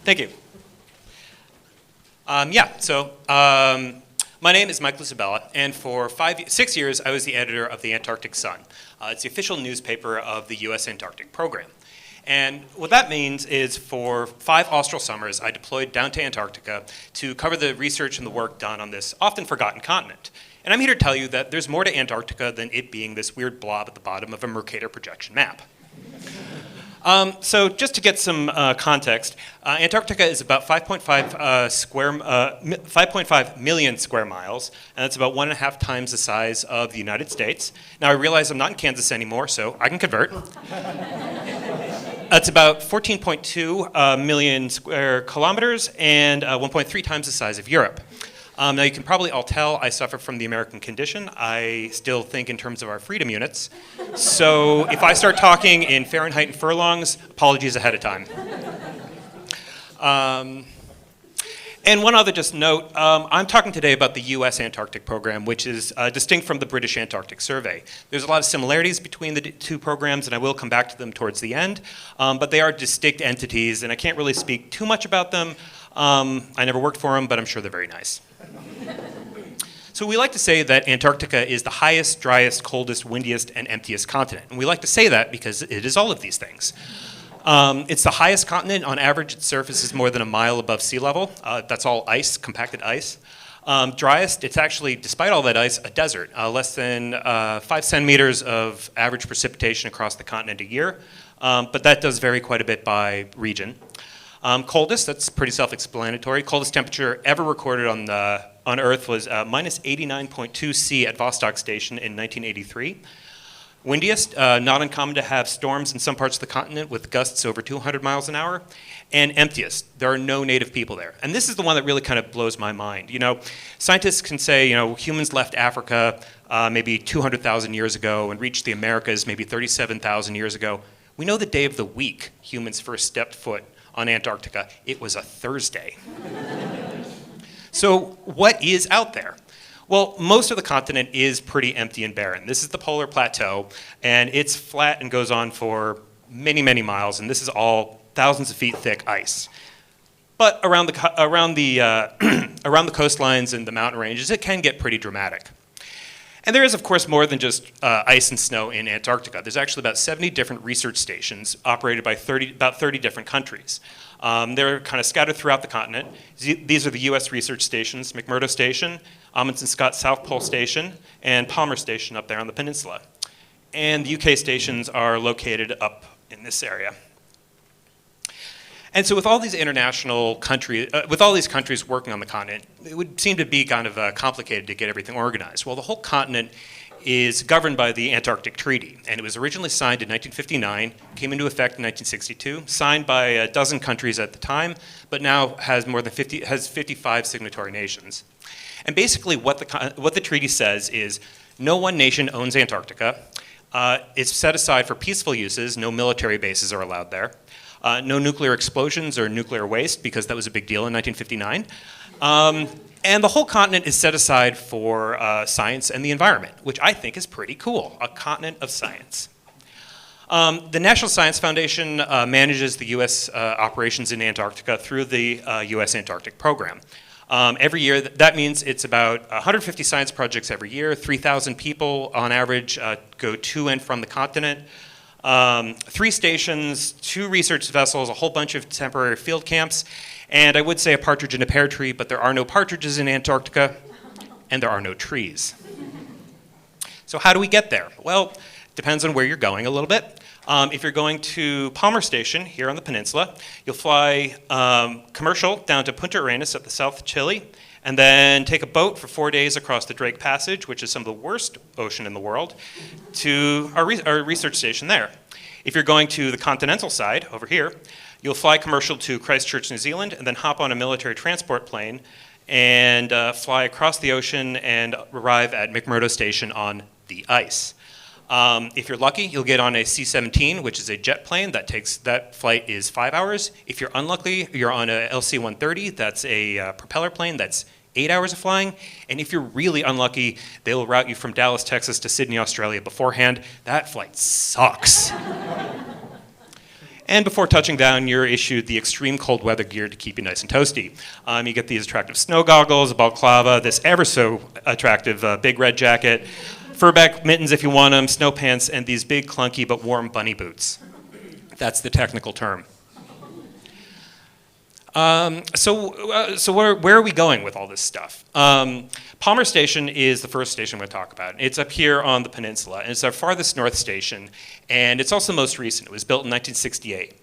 Thank you. My name is Mike Lucibella, and for 6 years I was the editor of the Antarctic Sun. It's the official newspaper of the U.S. Antarctic Program. And what that means is for 5 austral summers, I deployed down to Antarctica to cover the research and the work done on this often forgotten continent. And I'm here to tell you that there's more to Antarctica than it being this weird blob at the bottom of a Mercator projection map. So just to get some context, Antarctica is about 5.5 million square miles, and that's about 1.5 times the size of the United States. Now I realize I'm not in Kansas anymore, so I can convert. That's about 14.2 million square kilometers and 1.3 times the size of Europe. Now you can probably all tell I suffer from the American condition. I still think in terms of our freedom units. So if I start talking in Fahrenheit and furlongs, apologies ahead of time. And one other just note, I'm talking today about the US Antarctic Program, which is distinct from the British Antarctic Survey. There's a lot of similarities between the two programs, and I will come back to them towards the end, but they are distinct entities, and I can't really speak too much about them. I never worked for them, but I'm sure they're very nice. So we like to say that Antarctica is the highest, driest, coldest, windiest, and emptiest continent. And we like to say that because it is all of these things. It's the highest continent. On average, its surface is more than a mile above sea level. That's all ice, compacted ice. Driest, it's actually, despite all that ice, a desert. Less than 5 centimeters of average precipitation across the continent a year. But that does vary quite a bit by region. Coldest, that's pretty self-explanatory. Coldest temperature ever recorded on Earth was minus 89.2 C at Vostok Station in 1983. Windiest, not uncommon to have storms in some parts of the continent with gusts over 200 miles an hour. And emptiest, there are no native people there. And this is the one that really kind of blows my mind. You know, scientists can say, humans left Africa maybe 200,000 years ago and reached the Americas maybe 37,000 years ago. We know the day of the week humans first stepped foot on Antarctica. It was a Thursday. So what is out there? Well, most of the continent is pretty empty and barren. This is the polar plateau, and it's flat and goes on for many, many miles, and this is all thousands of feet thick ice. But around the coastlines and the mountain ranges, it can get pretty dramatic. And there is, of course, more than just ice and snow in Antarctica. There's actually about 70 different research stations operated by about 30 different countries. They're kind of scattered throughout the continent. These are the US research stations: McMurdo Station, Amundsen Scott South Pole Station, and Palmer Station up there on the peninsula. And the UK stations are located up in this area. And so with all these international countries, with all these countries working on the continent, it would seem to be kind of complicated to get everything organized. Well, the whole continent is governed by the Antarctic Treaty, and it was originally signed in 1959, came into effect in 1962, signed by a dozen countries at the time, but now has 55 signatory nations. And basically what the treaty says is no one nation owns Antarctica. It's set aside for peaceful uses. No military bases are allowed there. No nuclear explosions or nuclear waste, because that was a big deal in 1959. And the whole continent is set aside for science and the environment, which I think is pretty cool, a continent of science. The National Science Foundation manages the US operations in Antarctica through the US Antarctic Program. Every year, that means it's about 150 science projects every year. 3,000 people on average go to and from the continent. 3 stations, 2 research vessels, a whole bunch of temporary field camps, and I would say a partridge in a pear tree, but there are no partridges in Antarctica, and there are no trees. So how do we get there? Well, it depends on where you're going a little bit. If you're going to Palmer Station here on the peninsula, you'll fly commercial down to Punta Arenas at the south of Chile, and then take a boat for 4 days across the Drake Passage, which is some of the worst ocean in the world, to our research station there. If you're going to the continental side, over here, you'll fly commercial to Christchurch, New Zealand, and then hop on a military transport plane and fly across the ocean and arrive at McMurdo Station on the ice. If you're lucky, you'll get on a C-17, which is a jet plane. That flight is 5 hours. If you're unlucky, you're on a LC-130. That's a propeller plane. That's 8 hours of flying. And if you're really unlucky, they'll route you from Dallas, Texas to Sydney, Australia beforehand. That flight sucks. And before touching down, you're issued the extreme cold weather gear to keep you nice and toasty. You get these attractive snow goggles, a balaclava, this ever so attractive big red jacket, furback mittens if you want them, snow pants, and these big clunky but warm bunny boots. That's the technical term. So where are we going with all this stuff? Palmer Station is the first station I'm going to talk about. It's up here on the peninsula, and it's our farthest north station, and it's also the most recent. It was built in 1968,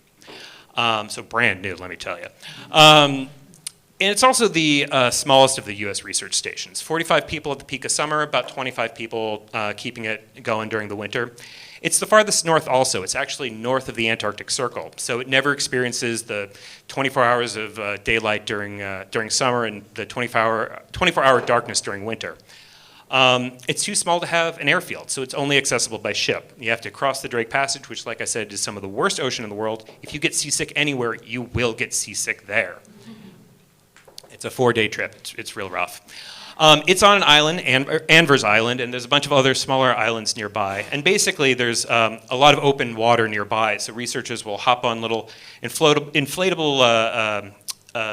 so brand new, let me tell you. And it's also the smallest of the U.S. research stations. 45 people at the peak of summer, about 25 people keeping it going during the winter. It's the farthest north also. It's actually north of the Antarctic Circle, so it never experiences the 24 hours of daylight during summer and the 24-hour darkness during winter. It's too small to have an airfield, so it's only accessible by ship. You have to cross the Drake Passage, which, like I said, is some of the worst ocean in the world. If you get seasick anywhere, you will get seasick there. It's a 4-day trip. It's real rough. It's on an island, Anvers Island, and there's a bunch of other smaller islands nearby. And basically, there's a lot of open water nearby, so researchers will hop on little inflatable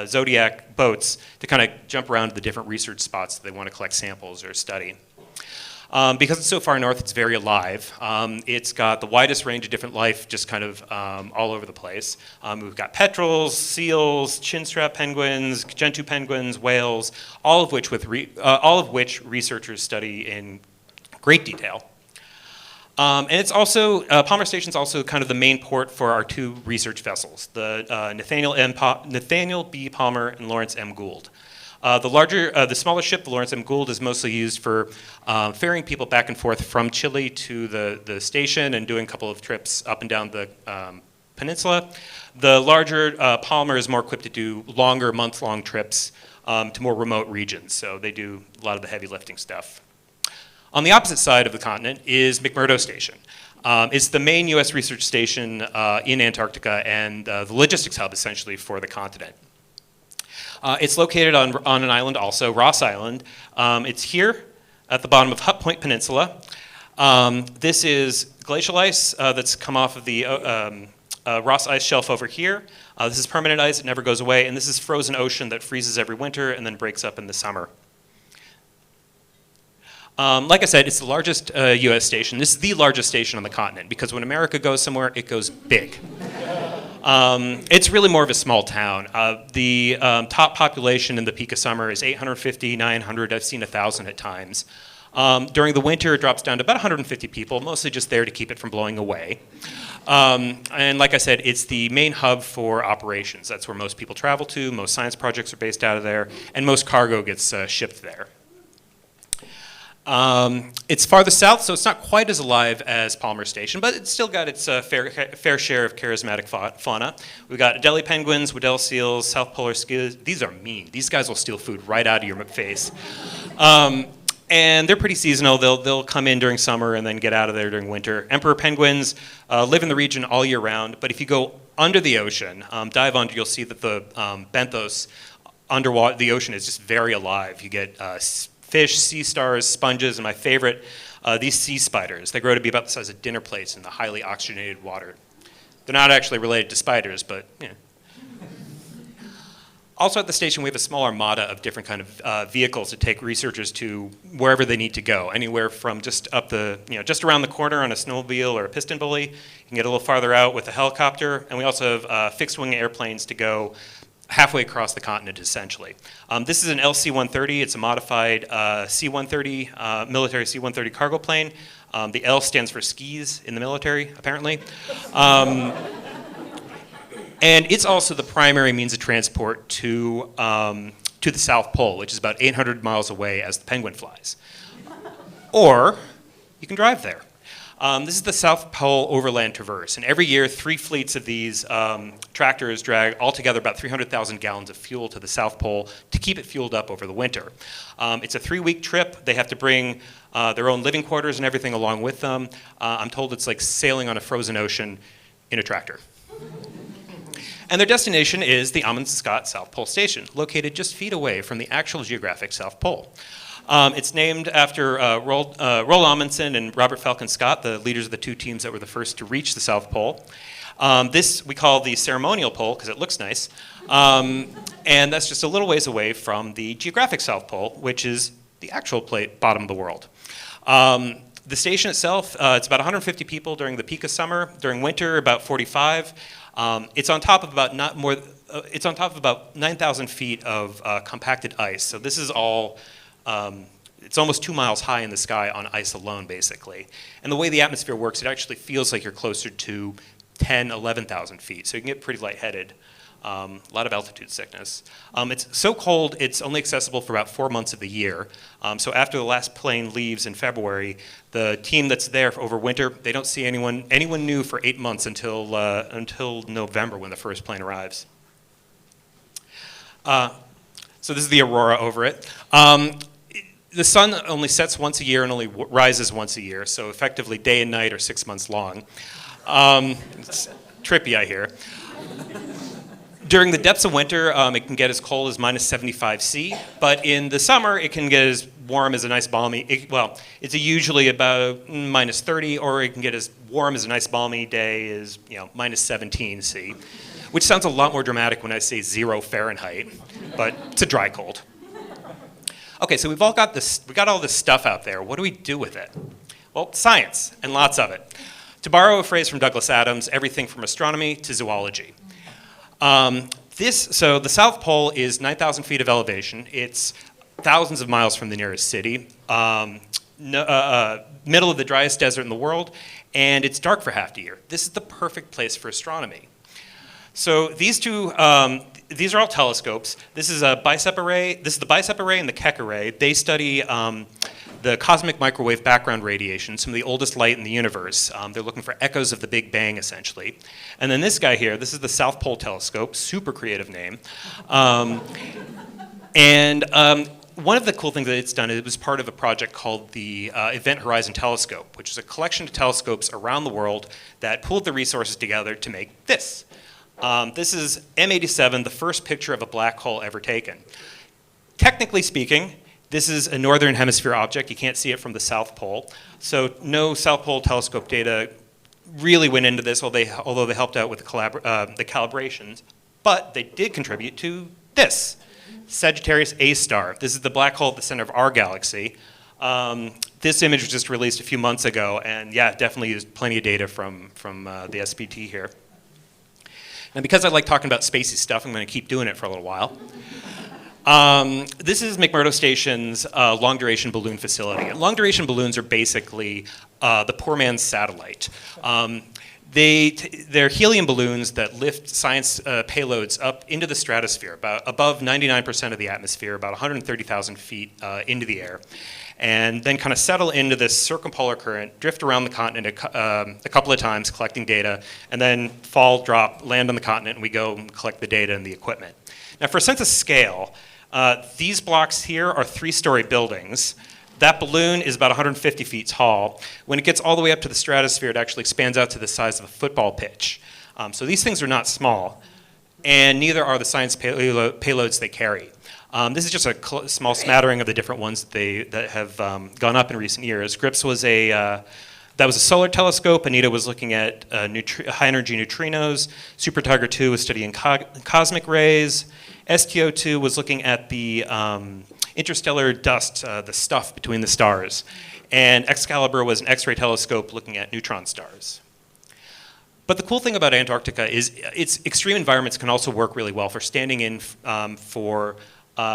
Zodiac boats to kind of jump around to the different research spots that they want to collect samples or study. Because it's so far north, it's very alive. It's got the widest range of different life, just kind of all over the place. We've got petrels, seals, chinstrap penguins, gentoo penguins, whales, all of which researchers study in great detail. And it's also, Palmer Station's also kind of the main port for our two research vessels, the Nathaniel B. Palmer and Lawrence M. Gould. The smaller ship, the Lawrence M. Gould, is mostly used for ferrying people back and forth from Chile to the station and doing a couple of trips up and down the peninsula. The larger Palmer is more equipped to do longer, month-long trips to more remote regions, so they do a lot of the heavy lifting stuff. On the opposite side of the continent is McMurdo Station. It's the main U.S. research station in Antarctica and the logistics hub, essentially, for the continent. It's located on an island also, Ross Island. It's here at the bottom of Hut Point Peninsula. This is glacial ice that's come off of the Ross ice shelf over here. This is permanent ice, it never goes away, and this is frozen ocean that freezes every winter and then breaks up in the summer. Like I said, it's the largest U.S. station. This is the largest station on the continent because when America goes somewhere, it goes big. It's really more of a small town. The top population in the peak of summer is 850, 900, I've seen 1,000 at times. During the winter, it drops down to about 150 people, mostly just there to keep it from blowing away. And like I said, it's the main hub for operations. That's where most people travel to, most science projects are based out of there, and most cargo gets shipped there. It's farther south, so it's not quite as alive as Palmer Station, but it's still got its fair share of charismatic fauna. We've got Adelie penguins, Weddell seals, South Polar squid. These are mean. These guys will steal food right out of your face. And they're pretty seasonal. They'll come in during summer and then get out of there during winter. Emperor penguins live in the region all year round, but if you go under the ocean, dive under, you'll see that the benthos underwater, the ocean is just very alive. You get fish, sea stars, sponges, and my favorite, these sea spiders. They grow to be about the size of dinner plates in the highly oxygenated water. They're not actually related to spiders, but yeah. Also at the station, we have a small armada of different kind of vehicles to take researchers to wherever they need to go. Anywhere from just just around the corner on a snowmobile or a piston bully. You can get a little farther out with a helicopter, and we also have fixed-wing airplanes to go halfway across the continent, essentially. This is an LC-130. It's a modified C-130, military C-130 cargo plane. The L stands for skis in the military, apparently. And it's also the primary means of transport to the South Pole, which is about 800 miles away as the penguin flies. Or you can drive there. This is the South Pole Overland Traverse, and every year 3 fleets of these tractors drag altogether about 300,000 gallons of fuel to the South Pole to keep it fueled up over the winter. It's a 3-week trip. They have to bring their own living quarters and everything along with them. I'm told it's like sailing on a frozen ocean in a tractor. And their destination is the Amundsen Scott South Pole Station, located just feet away from the actual geographic South Pole. It's named after Roald Amundsen and Robert Falcon Scott, the leaders of the two teams that were the first to reach the South Pole. This we call the ceremonial pole because it looks nice. And that's just a little ways away from the geographic South Pole, which is the actual bottom of the world. The station itself, it's about 150 people during the peak of summer. During winter, about 45. It's on top of about it's on top of about 9,000 feet of compacted ice. So this is all. It's almost 2 miles high in the sky on ice alone, basically. And the way the atmosphere works, it actually feels like you're closer to 10, 11,000 feet. So you can get pretty lightheaded. A lot of altitude sickness. It's so cold, it's only accessible for about 4 months of the year. So after the last plane leaves in February, the team that's there over winter, they don't see anyone new for 8 months until November when the first plane arrives. So this is the aurora over it. The sun only sets once a year and only rises once a year, so effectively day and night are 6 months long. It's trippy, I hear. During the depths of winter, it can get as cold as minus 75 C, but in the summer, it can get as warm as a nice balmy, it's usually about minus 30, or it can get as warm as a nice balmy day as, minus 17 C, which sounds a lot more dramatic when I say 0 Fahrenheit, but it's a dry cold. Okay, so we got all this stuff out there. What do we do with it? Well, science, and lots of it. To borrow a phrase from Douglas Adams, everything from astronomy to zoology. So the South Pole is 9,000 feet of elevation. It's thousands of miles from the nearest city, middle of the driest desert in the world, and it's dark for half the year. This is the perfect place for astronomy. So these are all telescopes. This is a bicep array. This is the bicep array and the Keck array. They study the cosmic microwave background radiation, some of the oldest light in the universe. They're looking for echoes of the Big Bang, essentially. And then this guy here, this is the South Pole Telescope, super creative name. One of the cool things that it's done, it was part of a project called the Event Horizon Telescope, which is a collection of telescopes around the world that pooled the resources together to make this. This is M87, the first picture of a black hole ever taken. Technically speaking, this is a northern hemisphere object. You can't see it from the South Pole. So no South Pole telescope data really went into this, although they helped out with the calibrations. But they did contribute to this, Sagittarius A star. This is the black hole at the center of our galaxy. This image was just released a few months ago, and yeah, definitely used plenty of data from the SPT here. And because I like talking about spacey stuff, I'm going to keep doing it for a little while. This is McMurdo Station's long-duration balloon facility. And long-duration balloons are basically the poor man's satellite. They're helium balloons that lift science payloads up into the stratosphere, about above 99% of the atmosphere, about 130,000 feet into the air, and then kind of settle into this circumpolar current, drift around the continent a couple of times, collecting data, and then fall, drop, land on the continent, and we go and collect the data and the equipment. Now, for a sense of scale, these blocks here are 3-story buildings. That balloon is about 150 feet tall. When it gets all the way up to the stratosphere, it actually expands out to the size of a football pitch. So these things are not small, and neither are the science payloads they carry. This is just a small smattering of the different ones that have gone up in recent years. GRIPS was that was a solar telescope. ANITA was looking at high-energy neutrinos. Super Tiger 2 was studying cosmic rays. STO2 was looking at the interstellar dust, the stuff between the stars. And Excalibur was an X-ray telescope looking at neutron stars. But the cool thing about Antarctica is its extreme environments can also work really well for standing in for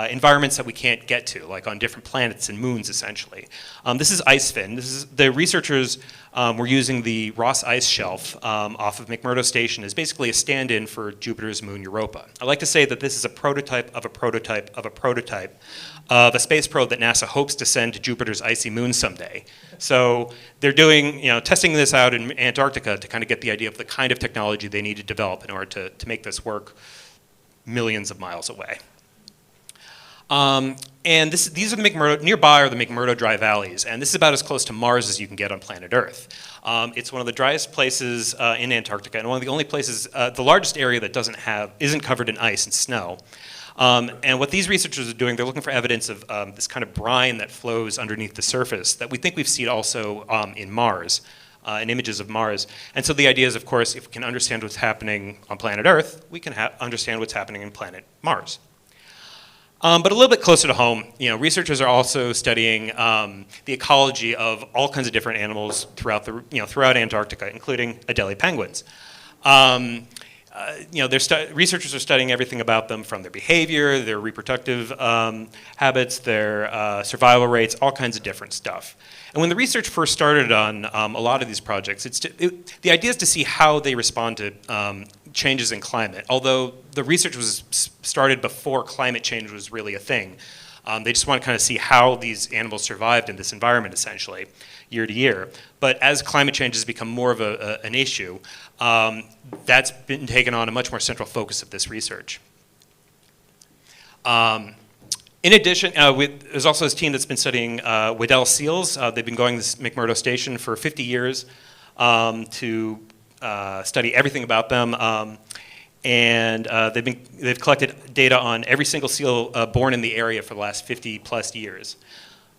environments that we can't get to, like on different planets and moons, essentially. This is Icefin. The researchers were using the Ross Ice Shelf off of McMurdo Station as basically a stand-in for Jupiter's moon Europa. I like to say that this is a prototype of a prototype of a prototype of a space probe that NASA hopes to send to Jupiter's icy moon someday. So they're doing, testing this out in Antarctica to kind of get the idea of the kind of technology they need to develop in order to make this work millions of miles away. And these are the McMurdo, nearby are the McMurdo Dry Valleys, and this is about as close to Mars as you can get on planet Earth. It's one of the driest places in Antarctica, and one of the only places, the largest area that isn't covered in ice and snow. And what these researchers are doing, they're looking for evidence of this kind of brine that flows underneath the surface that we think we've seen also in Mars, in images of Mars. And so the idea is, of course, if we can understand what's happening on planet Earth, we can understand what's happening in planet Mars. But a little bit closer to home, researchers are also studying the ecology of all kinds of different animals throughout Antarctica, including Adelie penguins. Researchers are studying everything about them, from their behavior, their reproductive habits, their survival rates, all kinds of different stuff. And when the research first started on a lot of these projects, the idea is to see how they respond to changes in climate. Although the research was started before climate change was really a thing. They just want to kind of see how these animals survived in this environment, essentially, year to year. But as climate change has become more of an issue, that's been taken on a much more central focus of this research. In addition, there's also this team that's been studying Weddell seals. They've been going to this McMurdo Station for 50 years to study everything about them. And they've collected data on every single seal born in the area for the last 50 plus years.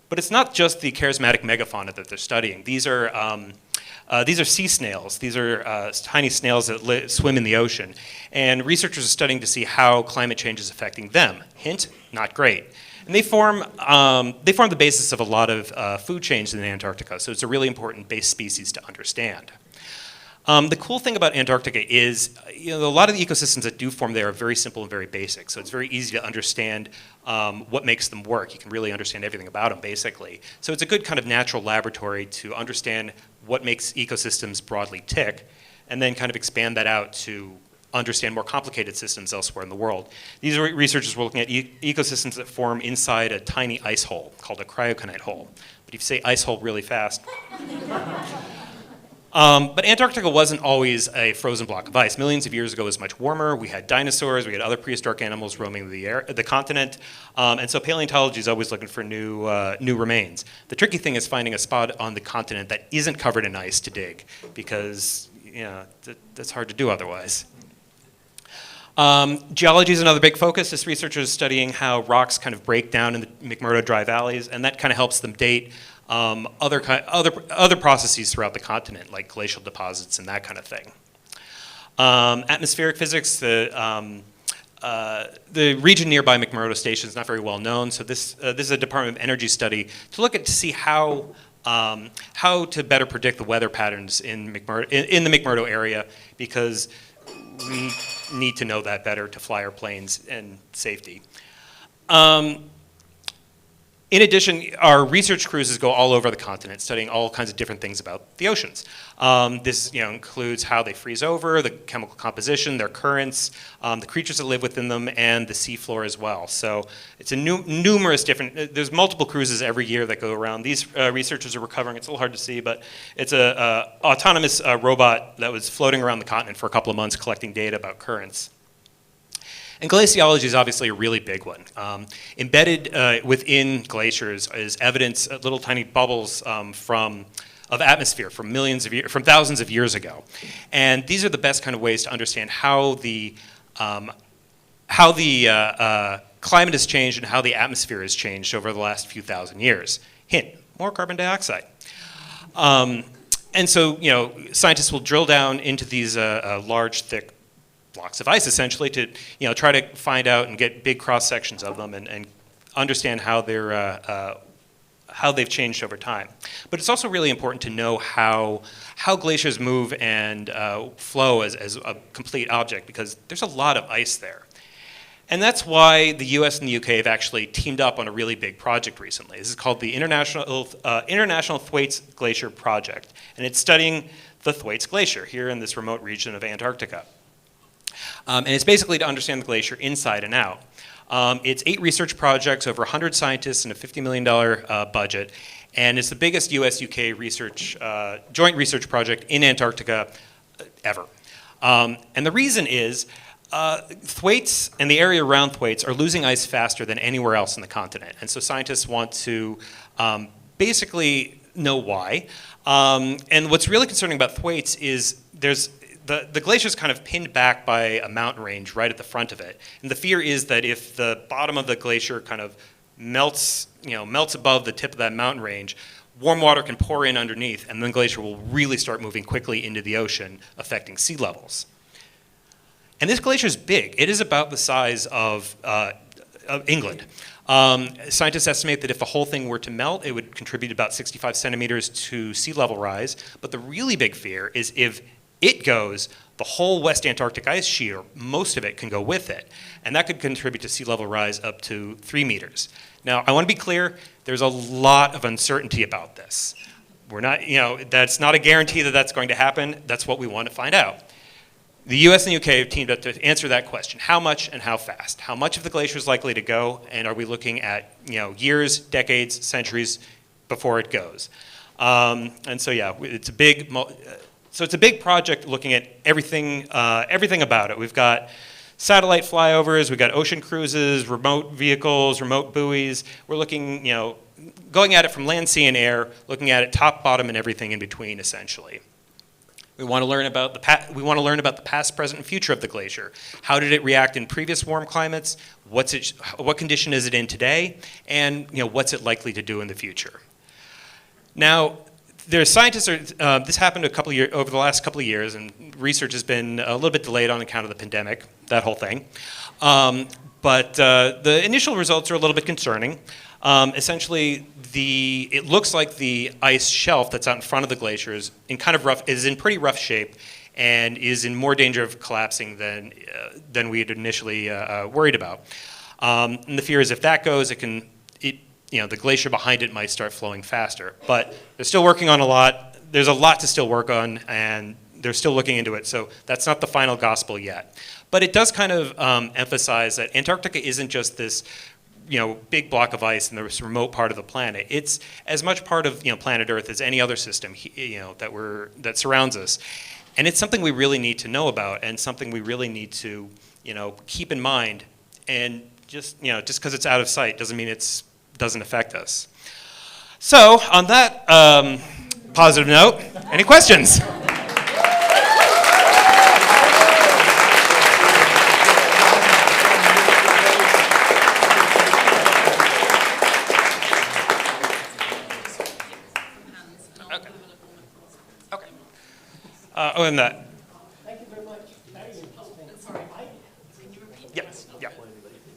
But it's not just the charismatic megafauna that they're studying. These are sea snails. These are tiny snails that swim in the ocean. And researchers are studying to see how climate change is affecting them. Hint, not great. And they form the basis of a lot of food chains in Antarctica. So it's a really important base species to understand. The cool thing about Antarctica is, a lot of the ecosystems that do form there are very simple and very basic. So it's very easy to understand what makes them work. You can really understand everything about them, basically. So it's a good kind of natural laboratory to understand what makes ecosystems broadly tick, and then kind of expand that out to understand more complicated systems elsewhere in the world. These researchers were looking at ecosystems that form inside a tiny ice hole called a cryoconite hole. But if you say ice hole really fast. But Antarctica wasn't always a frozen block of ice. Millions of years ago, it was much warmer. We had dinosaurs. We had other prehistoric animals roaming the continent. And so paleontology is always looking for new remains. The tricky thing is finding a spot on the continent that isn't covered in ice to dig, because that's hard to do otherwise. Geology is another big focus. This researcher is studying how rocks kind of break down in the McMurdo dry valleys, and that kind of helps them date other processes throughout the continent, like glacial deposits and that kind of thing. Atmospheric physics, the region nearby McMurdo Station is not very well known, so this is a Department of Energy study to see how to better predict the weather patterns in the McMurdo area, because we need to know that better to fly our planes and safety. In addition, our research cruises go all over the continent, studying all kinds of different things about the oceans. This includes how they freeze over, the chemical composition, their currents, the creatures that live within them, and the seafloor as well. So it's a numerous different, there's multiple cruises every year that go around. These researchers are recovering, it's a little hard to see, but it's an autonomous robot that was floating around the continent for a couple of months collecting data about currents. And glaciology is obviously a really big one. Embedded within glaciers is evidence, little tiny bubbles of atmosphere from thousands of years ago. And these are the best kind of ways to understand how the climate has changed and how the atmosphere has changed over the last few thousand years. Hint, more carbon dioxide. And so, scientists will drill down into these large, thick blocks of ice, essentially, to try to find out and get big cross sections of them and understand how they've changed over time. But it's also really important to know how glaciers move and flow as a complete object, because there's a lot of ice there. And that's why the US and the UK have actually teamed up on a really big project recently. This is called the International Thwaites Glacier Project, and it's studying the Thwaites Glacier here in this remote region of Antarctica. And it's basically to understand the glacier inside and out. It's 8 research projects, over 100 scientists, and a $50 million budget. And it's the biggest US-UK joint research project in Antarctica ever. And the reason is Thwaites and the area around Thwaites are losing ice faster than anywhere else in the continent. And so scientists want to basically know why. And what's really concerning about Thwaites is the glacier is kind of pinned back by a mountain range right at the front of it. And the fear is that if the bottom of the glacier kind of melts above the tip of that mountain range, warm water can pour in underneath, and then the glacier will really start moving quickly into the ocean, affecting sea levels. And this glacier is big. It is about the size of England. Scientists estimate that if the whole thing were to melt, it would contribute about 65 centimeters to sea level rise. But the really big fear is if it goes, the whole West Antarctic ice sheet, or most of it, can go with it. And that could contribute to sea level rise up to 3 meters. Now, I want to be clear, there's a lot of uncertainty about this. We're not, that's not a guarantee that that's going to happen. That's what we want to find out. The US and the UK have teamed up to answer that question. How much and how fast? How much of the glacier is likely to go, and are we looking at years, decades, centuries before it goes? And so yeah, it's a big project looking at everything about it. We've got satellite flyovers, we've got ocean cruises, remote vehicles, remote buoys. We're looking, going at it from land, sea, and air, looking at it top, bottom, and everything in between, essentially. We want to learn about the past, present, and future of the glacier. How did it react in previous warm climates? What condition is it in today? And what's it likely to do in the future? Now, there's scientists. This happened over the last couple of years, and research has been a little bit delayed on account of the pandemic, that whole thing. But the initial results are a little bit concerning. Essentially, it looks like the ice shelf that's out in front of the glacier is in pretty rough shape, and is in more danger of collapsing than we had initially worried about. And the fear is if that goes, the glacier behind it might start flowing faster. But they're still working on a lot. There's a lot to still work on, and they're still looking into it. So that's not the final gospel yet. But it does kind of emphasize that Antarctica isn't just this big block of ice in this remote part of the planet. It's as much part of planet Earth as any other system that surrounds us, and it's something we really need to know about, and something we really need to keep in mind. And just because it's out of sight doesn't mean it doesn't affect us. So on that positive note, any questions? And that. Thank you very much. Very interesting. Sorry, can you repeat? Yes. Yeah.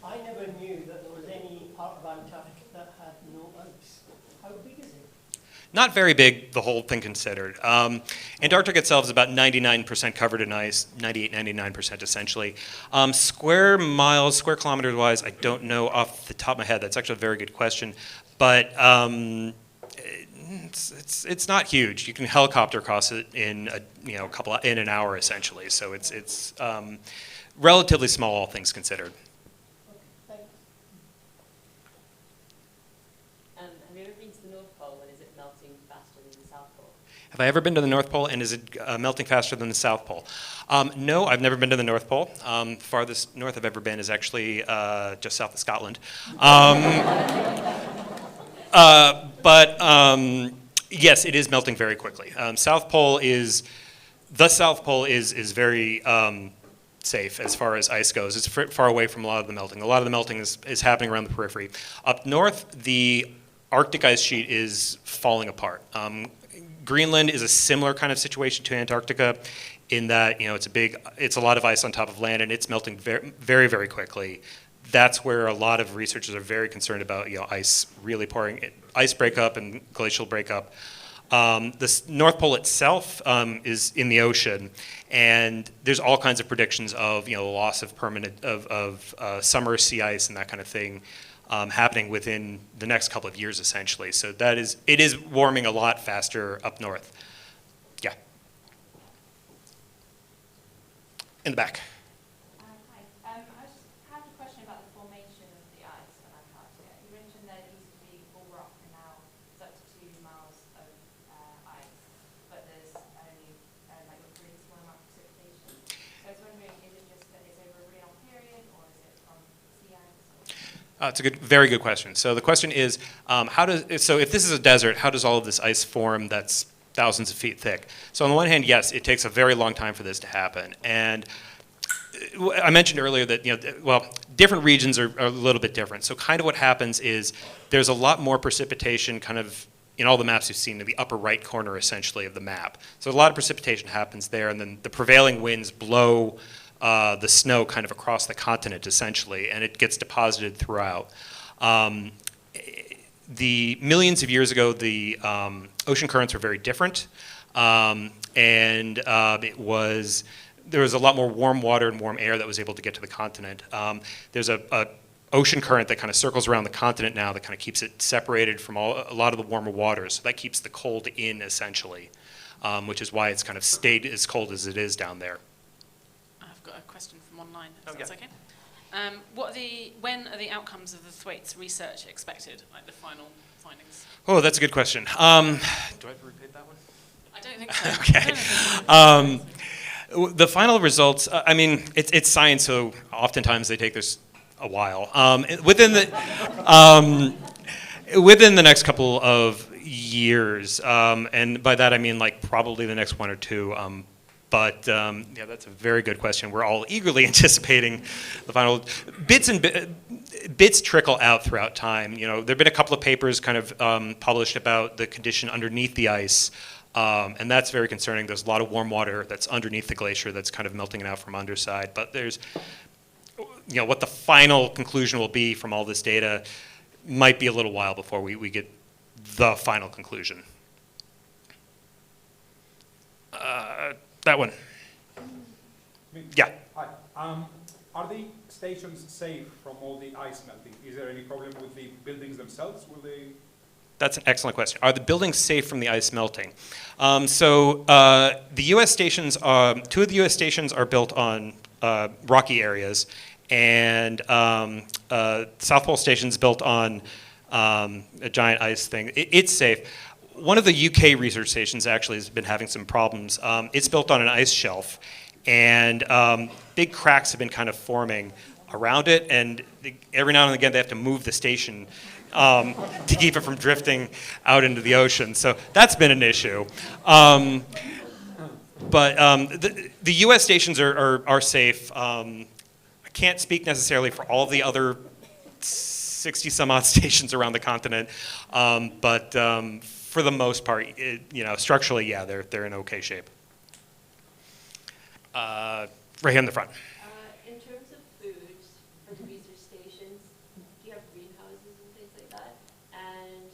I never knew that there was any part of Antarctica that had no ice. How big is it? Not very big, the whole thing considered. Antarctica itself is about 99% covered in ice, 98, 99% essentially. Square kilometers wise, I don't know off the top of my head. That's actually a very good question. But it's not huge. You can helicopter across it in in an hour essentially. So it's relatively small, all things considered. Okay, thanks. Have you ever been to the North Pole, and is it melting faster than the South Pole? Have I ever been to the North Pole, and is it melting faster than the South Pole? No, I've never been to the North Pole. Farthest north I've ever been is actually just south of Scotland. But yes, it is melting very quickly. The South Pole is very safe as far as ice goes. It's far away from a lot of the melting. A lot of the melting is happening around the periphery. Up north, the Arctic ice sheet is falling apart. Greenland is a similar kind of situation to Antarctica, in that it's a lot of ice on top of land, and it's melting very, very, very quickly. That's where a lot of researchers are very concerned about ice really ice breakup and glacial breakup. The North Pole itself is in the ocean, and there's all kinds of predictions of loss of summer sea ice and that kind of thing happening within the next couple of years, essentially. So it is warming a lot faster up north. Yeah. In the back. Hi. I just have a question about the formation of the ice on Antarctica. You mentioned that it used to be all rock, and now it's up to 2 miles of ice, but there's only a really small amount of precipitation. So I was wondering, is it just that it's over a really long period, or is it from sea ice? It's a very good question. So the question is, if this is a desert, how does all of this ice form that's thousands of feet thick. So on the one hand, yes, it takes a very long time for this to happen. And I mentioned earlier that, well, different regions are a little bit different. So kind of what happens is there's a lot more precipitation kind of in all the maps you've seen in the upper right corner, essentially, of the map. So a lot of precipitation happens there, and then the prevailing winds blow the snow kind of across the continent, essentially, and it gets deposited throughout. The millions of years ago, the ocean currents were very different, and there was a lot more warm water and warm air that was able to get to the continent. There's a ocean current that kind of circles around the continent now that kind of keeps it separated from a lot of the warmer waters. So that keeps the cold in, essentially, which is why it's kind of stayed as cold as it is down there. I've got a question from online, if Oh, that's yeah. okay. When are the outcomes of the Thwaites research expected, like the final findings? Oh, that's a good question. Do I have to repeat that one? I don't think so. Okay. I don't think so. The final results, I mean, it's science, so oftentimes they take this a while. Within the next couple of years, and by that I mean like probably the next 1 or 2. But yeah, that's a very good question. We're all eagerly anticipating the final bits trickle out throughout time. There've been a couple of papers kind of published about the condition underneath the ice. And that's very concerning. There's a lot of warm water that's underneath the glacier that's kind of melting it out from underside. But there's, what the final conclusion will be from all this data might be a little while before we get the final conclusion. That one. Yeah. Hi. Are the stations safe from all the ice melting? Is there any problem with the buildings themselves? Will they? That's an excellent question. Are the buildings safe from the ice melting? The U.S. stations, 2 of the U.S. stations are built on rocky areas, and South Pole station's built on a giant ice thing. It's safe. One of the UK research stations actually has been having some problems. It's built on an ice shelf, and big cracks have been kind of forming around it, and every now and again they have to move the station to keep it from drifting out into the ocean. So that's been an issue. But the U.S. stations are safe. I can't speak necessarily for all the other 60 some odd stations around the continent, but for the most part, structurally, yeah, they're in okay shape. Right here in the front. In terms of food for the research stations, do you have greenhouses and things like that? And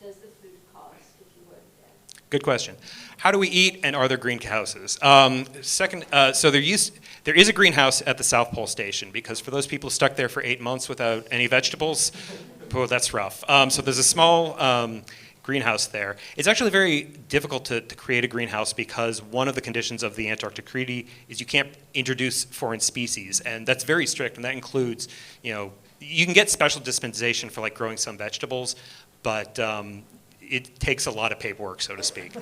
does the food cost if you work there? Good question. How do we eat, and are there greenhouses? So there is a greenhouse at the South Pole Station, because for those people stuck there for 8 months without any vegetables, oh, that's rough. So there's a small greenhouse there. It's actually very difficult to create a greenhouse, because one of the conditions of the Antarctic Treaty is you can't introduce foreign species, and that's very strict, and that includes, you can get special dispensation for like growing some vegetables, but it takes a lot of paperwork, so to speak.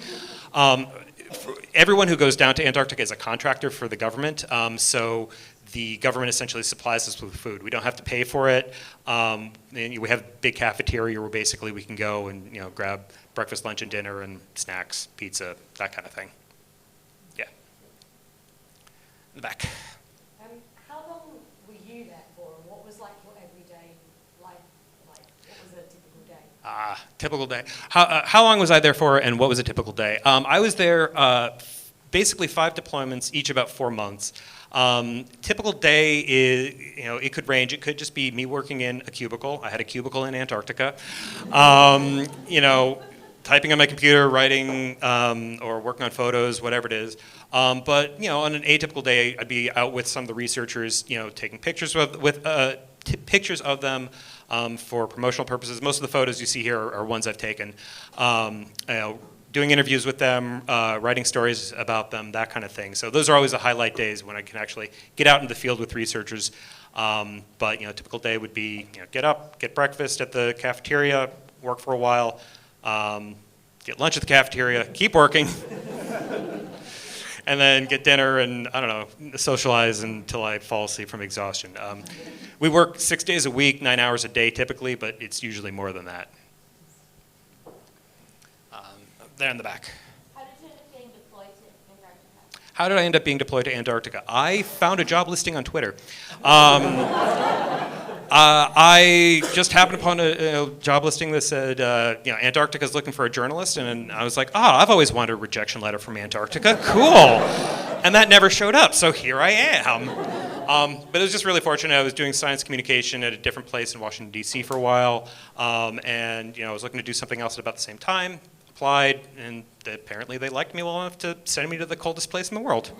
Everyone who goes down to Antarctica is a contractor for the government, so the government essentially supplies us with food. We don't have to pay for it. And we have a big cafeteria where basically we can go and grab breakfast, lunch, and dinner, and snacks, pizza, that kind of thing. Yeah. In the back. How long were you there for, and what was like your everyday life like? What was a typical day? Typical day. How long was I there for, and what was a typical day? I was there basically 5 deployments, each about 4 months. Typical day is, it could range. It could just be me working in a cubicle. I had a cubicle in Antarctica. Typing on my computer, writing, or working on photos, whatever it is. But on an atypical day, I'd be out with some of the researchers, taking pictures pictures of them for promotional purposes. Most of the photos you see here are ones I've taken. Doing interviews with them, writing stories about them, that kind of thing. So those are always the highlight days when I can actually get out in the field with researchers. But a typical day would be get up, get breakfast at the cafeteria, work for a while, get lunch at the cafeteria, keep working, and then get dinner and, I don't know, socialize until I fall asleep from exhaustion. We work 6 days a week, 9 hours a day typically, but it's usually more than that. There in the back. How did I end up being deployed to Antarctica? I found a job listing on Twitter. I just happened upon a job listing that said, Antarctica is looking for a journalist, and I was like, I've always wanted a rejection letter from Antarctica. Cool. And that never showed up, so here I am. But it was just really fortunate. I was doing science communication at a different place in Washington, D.C. for a while, and I was looking to do something else at about the same time. Applied, and apparently they liked me well enough to send me to the coldest place in the world.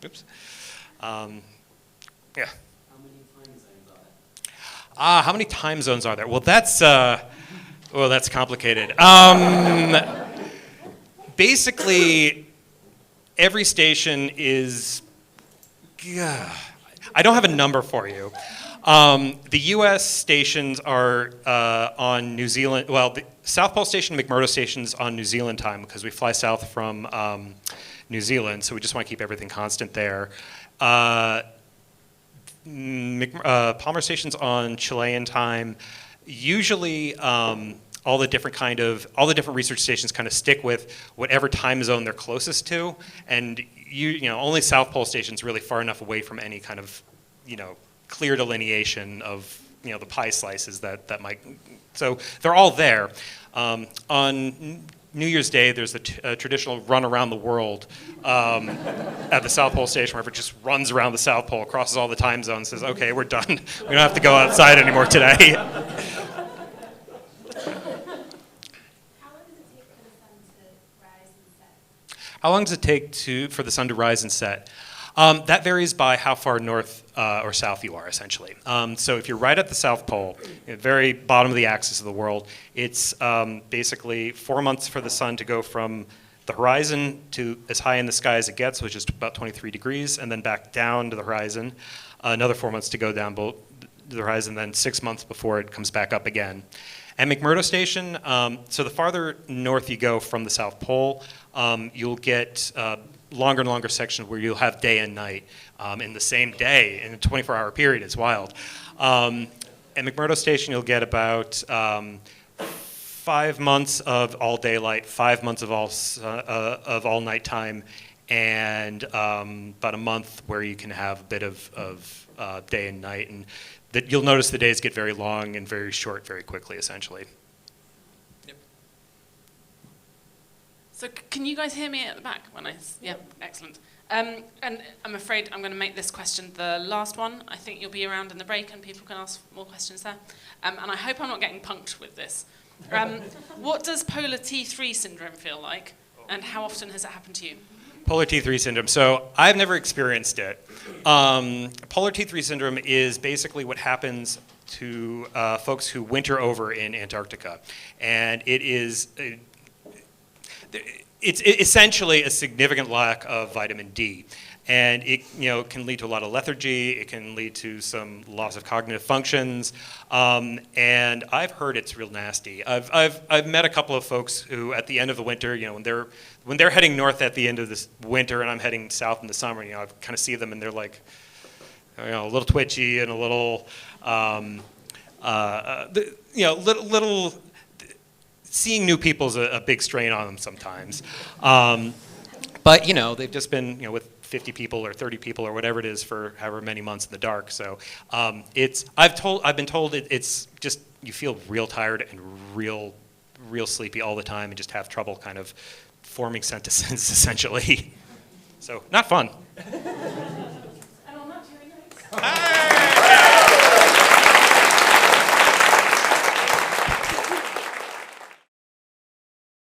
Oops. Yeah. How many time zones are there? Well, that's complicated. Basically, every station is. I don't have a number for you. The U.S. stations are on New Zealand. Well, the South Pole Station, McMurdo Station's on New Zealand time because we fly south from New Zealand, so we just want to keep everything constant there. Palmer Station's on Chilean time. Usually, all the different research stations kind of stick with whatever time zone they're closest to, and only South Pole Station's really far enough away from any kind of clear delineation of the pie slices that might. So they're all there. On New Year's Day, there's a traditional run around the world at the South Pole Station, where it just runs around the South Pole, crosses all the time zones, says, "Okay, we're done. We don't have to go outside anymore today." How long does it take for the sun to rise and set? That varies by how far north or south you are, essentially. So if you're right at the South Pole, at the very bottom of the axis of the world, it's basically 4 months for the sun to go from the horizon to as high in the sky as it gets, which is about 23 degrees, and then back down to the horizon. Another 4 months to go down below the horizon, then 6 months before it comes back up again. At McMurdo Station, so the farther north you go from the South Pole, you'll get longer and longer sections where you'll have day and night in the same day in a 24-hour period. It's wild. At McMurdo Station, you'll get about 5 months of all daylight, 5 months of all nighttime, and about a month where you can have a bit of day and night. And you'll notice the days get very long and very short very quickly, essentially. Yep. So can you guys hear me at the back? Yeah, excellent. And I'm afraid I'm going to make this question the last one. I think you'll be around in the break and people can ask more questions there. And I hope I'm not getting punked with this. What does polar T3 syndrome feel like? And how often has it happened to you? Polar T3 syndrome. So I've never experienced it. Polar T3 syndrome is basically what happens to folks who winter over in Antarctica. And it's essentially a significant lack of vitamin D. And it can lead to a lot of lethargy. It can lead to some loss of cognitive functions. And I've heard it's real nasty. I've met a couple of folks who, at the end of the winter, when they're heading north at the end of this winter, and I'm heading south in the summer, I kind of see them, and they're like, a little twitchy and a little, little. Seeing new people is a big strain on them sometimes. But they've just been with 50 people or 30 people or whatever it is for however many months in the dark. So I've been told it's just you feel real tired and real sleepy all the time and just have trouble kind of forming sentences essentially. So not fun. And on that, really nice. Hey!